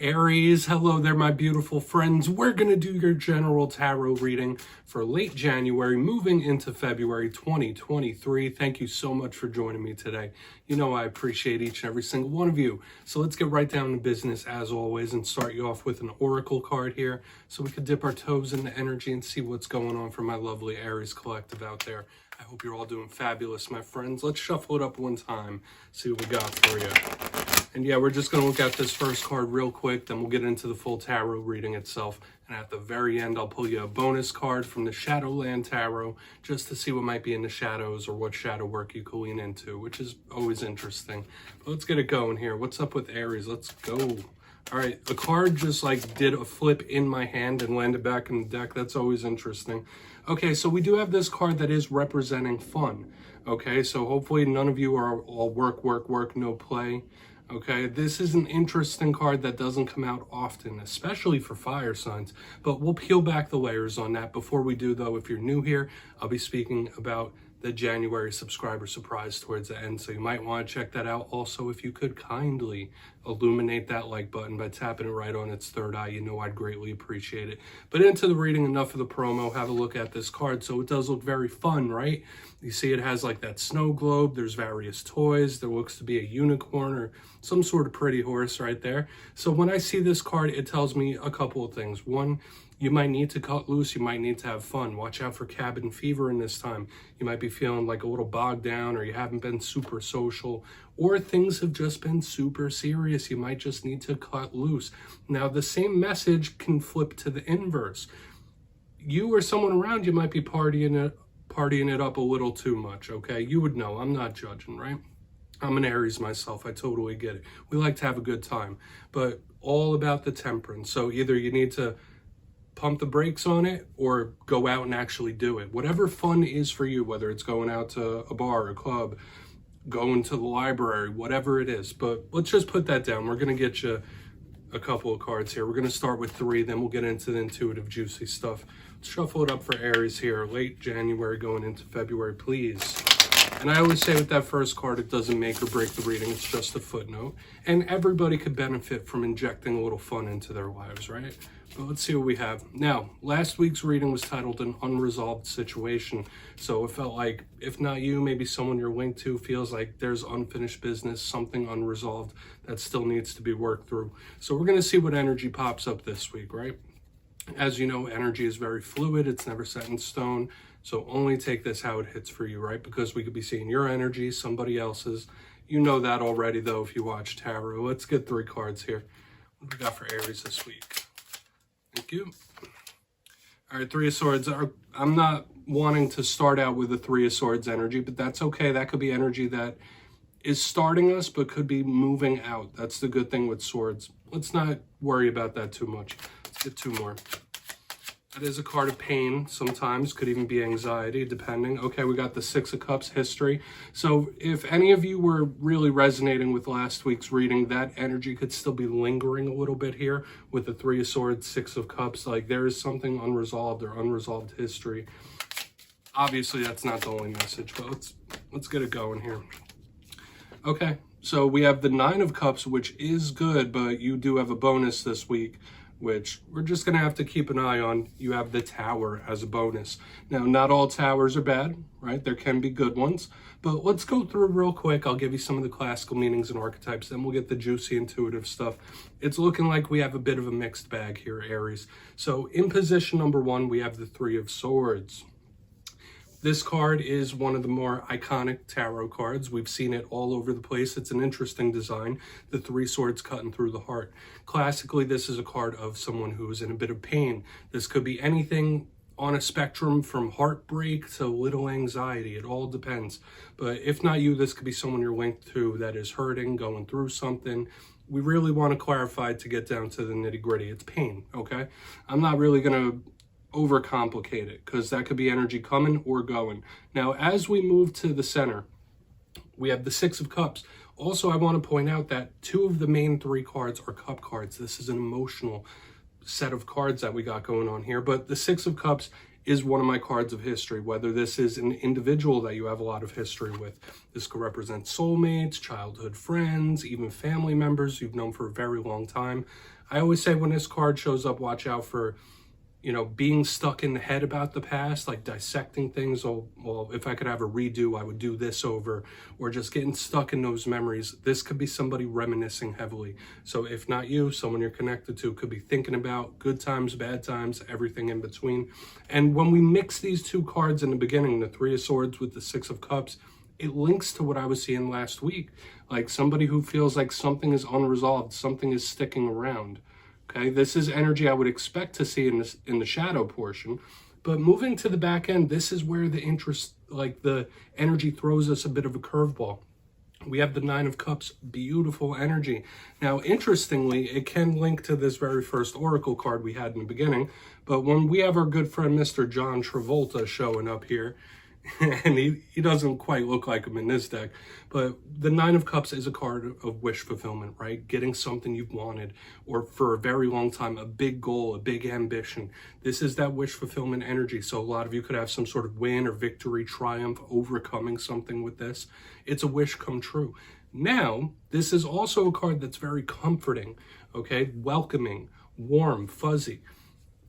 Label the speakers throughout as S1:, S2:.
S1: Aries, hello there, my beautiful friends. We're going to do your general tarot reading for late January, moving into February 2023. Thank you so much for joining me today. You know I appreciate each and every single one of you. So let's get right down to business as always and start you off with an oracle card here so we can dip our toes in the energy and see what's going on for my lovely Aries collective out there. I hope you're all doing fabulous, my friends. Let's shuffle it up one time, see what we got for you. And yeah, we're just going to look at this first card real quick, then we'll get into the full tarot reading itself. And at the very end, I'll pull you a bonus card from the Shadowland Tarot just to see what might be in the shadows or what shadow work you can lean into, which is always interesting. But let's get it going here. What's up with Aries? Let's go. All right, a card just like did a flip in my hand and landed back in the deck. That's always interesting. Okay, so we do have this card that is representing fun. Okay, so hopefully none of you are all work, no play. Okay, this is an interesting card that doesn't come out often, especially for fire signs, but we'll peel back the layers on that. Before we do though, if you're new here, I'll be speaking about the January subscriber surprise towards the end, so you might want to check that out. Also, if you could kindly illuminate that like button by tapping it right on its third eye, you know I'd greatly appreciate it. But into the reading, enough of the promo, have a look at this card. So it does look very fun, right? You see it has like that snow globe, there's various toys, there looks to be a unicorn or some sort of pretty horse right there. So when I see this card, it tells me a couple of things. One, you might need to cut loose, you might need to have fun. Watch out for cabin fever in this time. You might be feeling like a little bogged down, or you haven't been super social, or things have just been super serious. You might just need to cut loose. Now, the same message can flip to the inverse. You or someone around you might be partying it up a little too much, okay? You would know, I'm not judging, right? I'm an Aries myself, I totally get it. We like to have a good time, but all about the temperance. So either you need to pump the brakes on it or go out and actually do it. Whatever fun is for you, whether it's going out to a bar, a club, going to the library, whatever it is. But let's just put that down. We're going to get you a couple of cards here. We're going to start with 3, then we'll get into the intuitive, juicy stuff. Let's shuffle it up for Aries here. Late January going into February, please. And I always say with that first card, it doesn't make or break the reading. It's just a footnote. And everybody could benefit from injecting a little fun into their lives, right? But let's see what we have. Now, last week's reading was titled An Unresolved Situation. So it felt like, if not you, maybe someone you're linked to feels like there's unfinished business, something unresolved that still needs to be worked through. So we're going to see what energy pops up this week, right? As you know, energy is very fluid. It's never set in stone. So only take this how it hits for you, right? Because we could be seeing your energy, somebody else's. You know that already, though, if you watch tarot. Let's get 3 cards here. What do we got for Aries this week? Thank you. All right, 3 of Swords. I'm not wanting to start out with a 3 of Swords energy, but that's okay. That could be energy that is starting us, but could be moving out. That's the good thing with swords. Let's not worry about that too much. Let's get 2 more. That is a card of pain sometimes, could even be anxiety, depending. Okay, we got the 6 of Cups, history. So if any of you were really resonating with last week's reading, that energy could still be lingering a little bit here with the 3 of Swords, 6 of Cups. Like there is something unresolved or unresolved history. Obviously, that's not the only message, but let's get it going here. Okay, so we have the 9 of Cups, which is good, but you do have a bonus this week, which we're just going to have to keep an eye on. You have the Tower as a bonus. Now, not all towers are bad, right? There can be good ones, but let's go through real quick. I'll give you some of the classical meanings and archetypes, then we'll get the juicy intuitive stuff. It's looking like we have a bit of a mixed bag here, Aries. So in position number 1, we have the 3 of Swords. This card is one of the more iconic tarot cards. We've seen it all over the place. It's an interesting design. The 3 swords cutting through the heart. Classically, this is a card of someone who's in a bit of pain. This could be anything on a spectrum from heartbreak to little anxiety. It all depends. But if not you, this could be someone you're linked to that is hurting, going through something. We really want to clarify to get down to the nitty gritty. It's pain, okay? I'm not really going to overcomplicate it because that could be energy coming or going. Now, as we move to the center, we have the 6 of Cups. Also, I want to point out that 2 of the main 3 cards are cup cards. This is an emotional set of cards that we got going on here, but the 6 of Cups is one of my cards of history, whether this is an individual that you have a lot of history with. This could represent soulmates, childhood friends, even family members you've known for a very long time. I always say when this card shows up, watch out for, you know, being stuck in the head about the past, like dissecting things. Oh, well, if I could have a redo, I would do this over, or just getting stuck in those memories. This could be somebody reminiscing heavily. So if not you, someone you're connected to could be thinking about good times, bad times, everything in between. And when we mix these two cards in the beginning, the Three of Swords with the Six of Cups, it links to what I was seeing last week. Like somebody who feels like something is unresolved, something is sticking around. Okay, this is energy I would expect to see in the shadow portion, but moving to the back end, this is where the interest, like the energy throws us a bit of a curveball. We have the Nine of Cups, beautiful energy. Now, interestingly, it can link to this very first oracle card we had in the beginning, but when we have our good friend Mr. John Travolta showing up here, and he doesn't quite look like him in this deck, but the Nine of Cups is a card of wish fulfillment, right? Getting something you've wanted, or for a very long time, a big goal, a big ambition. This is that wish fulfillment energy. So a lot of you could have some sort of win or victory, triumph, overcoming something with this. It's a wish come true. Now, this is also a card that's very comforting, okay? Welcoming, warm, fuzzy.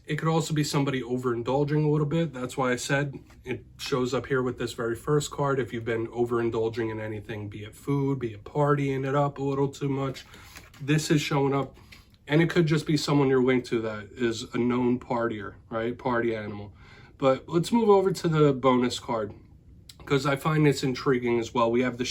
S1: It could also be somebody overindulging a little bit. That's why I said it shows up here with this very first card. If you've been overindulging in anything, be it food, be it partying it up a little too much, this is showing up. And it could just be someone you're linked to that is a known partier, right? Party animal. But let's move over to the bonus card, because I find this intriguing as well. We have the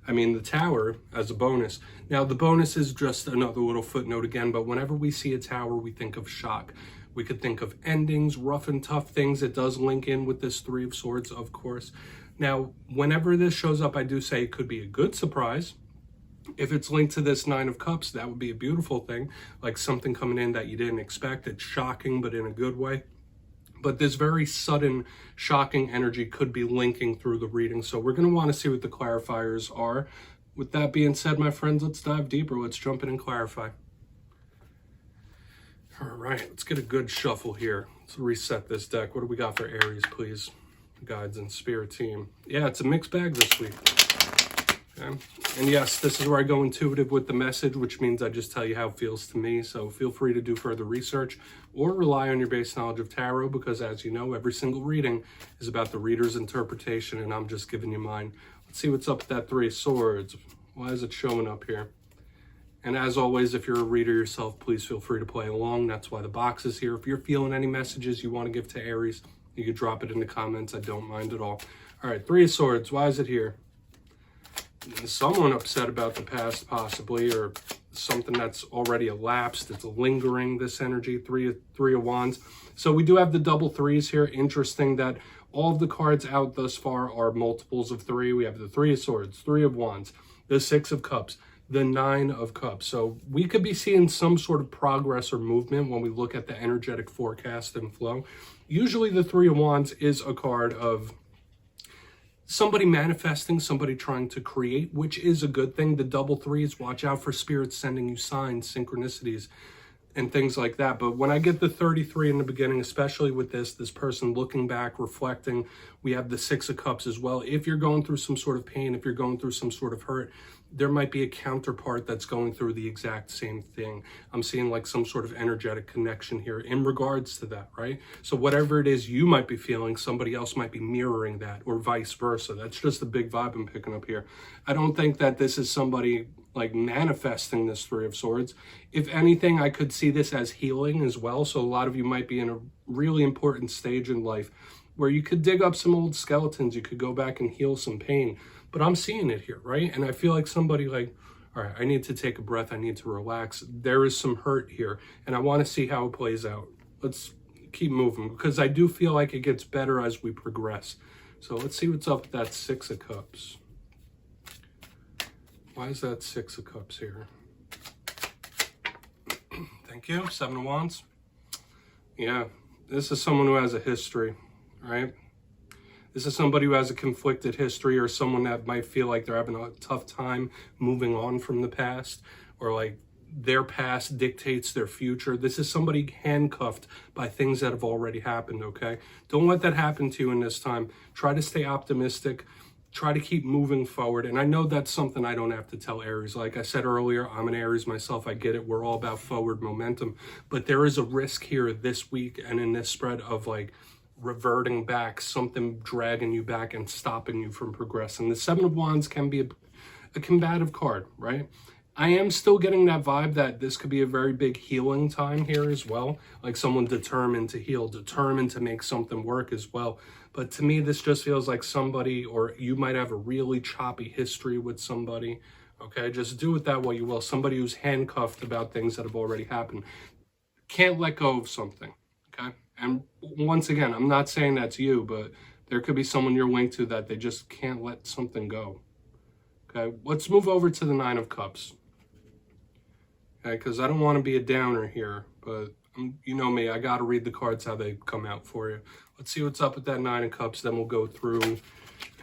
S1: the tower as a bonus. Now, the bonus is just another little footnote again, but whenever we see a tower, we think of shock. We could think of endings, rough and tough things. It does link in with this Three of Swords, of course. Now, whenever this shows up, I do say it could be a good surprise. If it's linked to this Nine of Cups, that would be a beautiful thing, like something coming in that you didn't expect. It's shocking, but in a good way. But this very sudden, shocking energy could be linking through the reading. So we're going to want to see what the clarifiers are. With that being said, my friends, let's dive deeper. Let's jump in and clarify. All right, let's get a good shuffle here. Let's reset this deck. What do we got for Aries, please? Guides and Spirit team. Yeah, it's a mixed bag this week. Okay. And yes, this is where I go intuitive with the message, which means I just tell you how it feels to me. So feel free to do further research or rely on your base knowledge of tarot, because as you know, every single reading is about the reader's interpretation, and I'm just giving you mine. Let's see what's up with that Three of Swords. Why is it showing up here? And as always, if you're a reader yourself, please feel free to play along. That's why the box is here. If you're feeling any messages you want to give to Aries, you can drop it in the comments. I don't mind at all. All right, Three of Swords. Why is it here? Someone upset about the past, possibly, or something that's already elapsed. It's lingering, this energy. Three of Wands. So we do have the double threes here. Interesting that all of the cards out thus far are multiples of three. We have the Three of Swords, Three of Wands, the Six of Cups, the Nine of Cups. So we could be seeing some sort of progress or movement when we look at the energetic forecast and flow. Usually the Three of Wands is a card of somebody manifesting, somebody trying to create, which is a good thing. The double threes, watch out for spirits sending you signs, synchronicities, and things like that. But when I get the 33 in the beginning, especially with this person looking back, reflecting, we have the Six of Cups as well. If you're going through some sort of pain, if you're going through some sort of hurt, there might be a counterpart that's going through the exact same thing. I'm seeing like some sort of energetic connection here in regards to that, right? So whatever it is you might be feeling, somebody else might be mirroring that, or vice versa. That's just a big vibe I'm picking up here. I don't think that this is somebody like manifesting this Three of Swords. If anything, I could see this as healing as well. So a lot of you might be in a really important stage in life where you could dig up some old skeletons, you could go back and heal some pain. But I'm seeing it here, right? And I feel like somebody like, all right, I need to take a breath, I need to relax. There is some hurt here, and I want to see how it plays out. Let's keep moving, because I do feel like it gets better as we progress. So let's see what's up with that Six of Cups. Why is that Six of Cups here? Thank you. Seven of Wands. Yeah, this is someone who has a history, right? This is somebody who has a conflicted history, or someone that might feel like they're having a tough time moving on from the past, or like their past dictates their future. This is somebody handcuffed by things that have already happened, okay? Don't let that happen to you in this time. Try to stay optimistic. Try to keep moving forward. And I know that's something I don't have to tell Aries. Like I said earlier, I'm an Aries myself. I get it. We're all about forward momentum. But there is a risk here this week and in this spread of like reverting back, something dragging you back and stopping you from progressing. The Seven of Wands can be a combative card, right? I am still getting that vibe that this could be a very big healing time here as well. Like someone determined to heal, determined to make something work as well. But to me, this just feels like somebody, or you might have a really choppy history with somebody. Okay, just do it that way you will. Somebody who's handcuffed about things that have already happened. Can't let go of something, okay? And once again, I'm not saying that's you, but there could be someone you're linked to that they just can't let something go. Okay, let's move over to the Nine of Cups. Okay, because I don't want to be a downer here, but you know me, I got to read the cards how they come out for you. Let's see what's up with that Nine of Cups, then we'll go through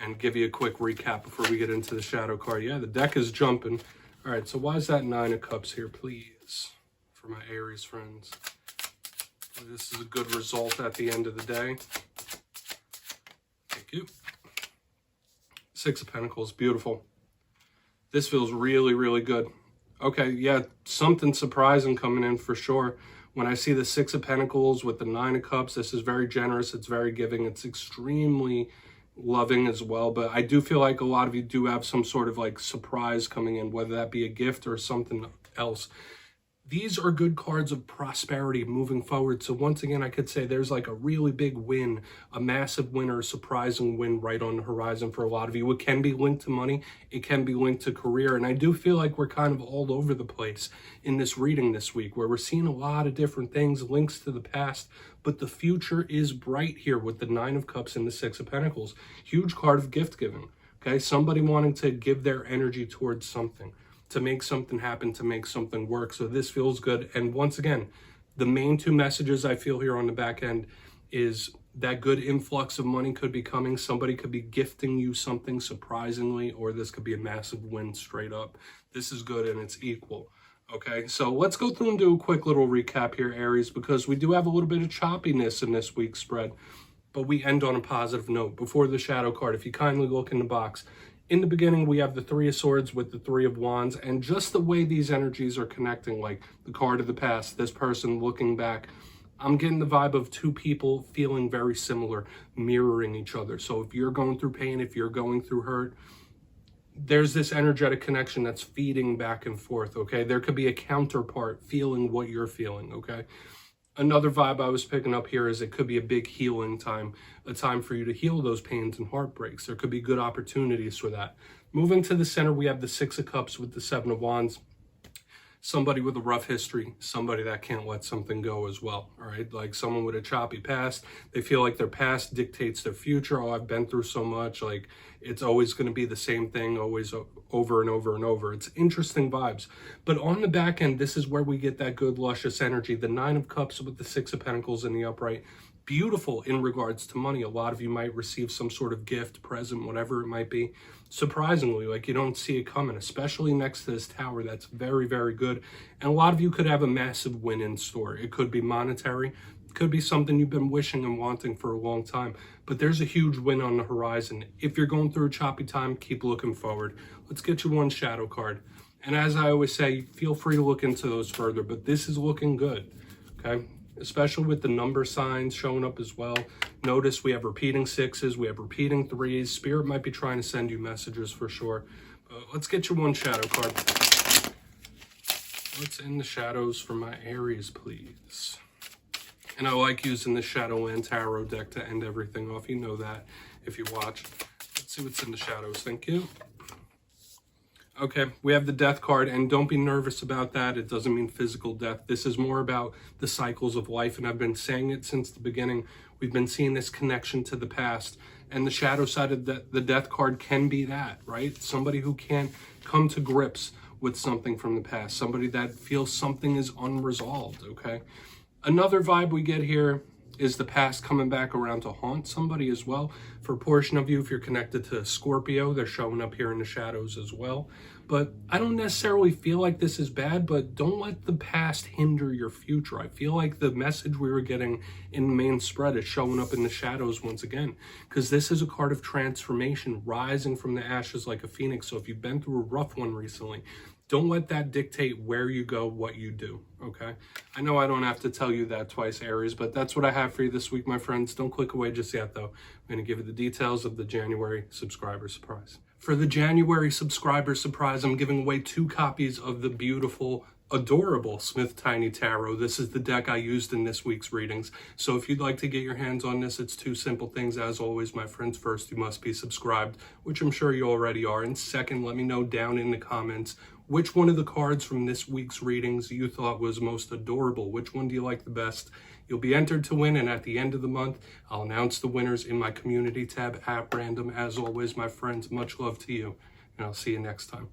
S1: and give you a quick recap before we get into the shadow card. Yeah, the deck is jumping. All right, so why is that Nine of Cups here, please, for my Aries friends? This is a good result at the end of the day. Thank you. Six of Pentacles, beautiful. This feels really, really good. Okay, yeah, something surprising coming in for sure. When I see the Six of Pentacles with the Nine of Cups, this is very generous, it's very giving, it's extremely loving as well. But I do feel like a lot of you do have some sort of like surprise coming in, whether that be a gift or something else. These are good cards of prosperity moving forward. So once again, I could say there's like a really big win, a massive win or a surprising win right on the horizon for a lot of you. It can be linked to money. It can be linked to career. And I do feel like we're kind of all over the place in this reading this week, where we're seeing a lot of different things, links to the past, but the future is bright here with the Nine of Cups and the Six of Pentacles. Huge card of gift giving. Okay, somebody wanting to give their energy towards something, to make something happen, to make something work. So this feels good. And once again, the main two messages I feel here on the back end is that good influx of money could be coming. Somebody could be gifting you something surprisingly, or this could be a massive win straight up. This is good and it's equal. Okay, so let's go through and do a quick little recap here, Aries, because we do have a little bit of choppiness in this week's spread, but we end on a positive note. Before the shadow card, if you kindly look in the box, in the beginning, we have the Three of Swords with the Three of Wands, and just the way these energies are connecting, like the card of the past, this person looking back, I'm getting the vibe of two people feeling very similar, mirroring each other. So if you're going through pain, if you're going through hurt, there's this energetic connection that's feeding back and forth, okay? There could be a counterpart feeling what you're feeling, okay? Another vibe I was picking up here is it could be a big healing time, a time for you to heal those pains and heartbreaks. There could be good opportunities for that. Moving to the center, we have the Six of Cups with the Seven of Wands. Somebody with a rough history, somebody that can't let something go as well, all right? Like someone with a choppy past. They feel like their past dictates their future. Oh, I've been through so much. Like it's always going to be the same thing, always over and over and over. It's interesting vibes. But on the back end, this is where we get that good, luscious energy. The Nine of Cups with the Six of Pentacles in the upright. Beautiful in regards to money. A lot of you might receive some sort of gift, present, whatever it might be. Surprisingly, like you don't see it coming, especially next to this tower. That's very, very good. And a lot of you could have a massive win in store. It could be monetary. It could be something you've been wishing and wanting for a long time. But there's a huge win on the horizon. If you're going through a choppy time, keep looking forward. Let's get you one shadow card. And as I always say, feel free to look into those further. But this is looking good, okay? Especially with the number signs showing up as well. Notice we have repeating sixes, we have repeating threes. Spirit might be trying to send you messages for sure. Let's get you one shadow card. What's in the shadows for my Aries, please? And I like using the Shadowland Tarot deck to end everything off. You know that if you watch. Let's see what's in the shadows. Thank you. Okay, we have the Death card, and don't be nervous about that. It doesn't mean physical death. This is more about the cycles of life, and I've been saying it since the beginning. We've been seeing this connection to the past, and the shadow side of the Death card can be that, right? Somebody who can't come to grips with something from the past, somebody that feels something is unresolved, okay? Another vibe we get here is the past coming back around to haunt somebody as well. For a portion of you, if you're connected to Scorpio, they're showing up here in the shadows as well. But I don't necessarily feel like this is bad, but don't let the past hinder your future. I feel like the message we were getting in the main spread is showing up in the shadows once again, because this is a card of transformation, rising from the ashes like a phoenix. So if you've been through a rough one recently, don't let that dictate where you go, what you do, okay? I know I don't have to tell you that twice, Aries, but that's what I have for you this week, my friends. Don't click away just yet, though. I'm going to give you the details of the January subscriber surprise. For the January subscriber surprise, I'm giving away 2 copies of the beautiful, adorable Smith Tiny Tarot. This is the deck I used in this week's readings. So if you'd like to get your hands on this, it's 2 simple things. As always, my friends, first, you must be subscribed, which I'm sure you already are. And second, let me know down in the comments which one of the cards from this week's readings you thought was most adorable. Which one do you like the best? You'll be entered to win, and at the end of the month, I'll announce the winners in my community tab at random. As always, my friends, much love to you, and I'll see you next time.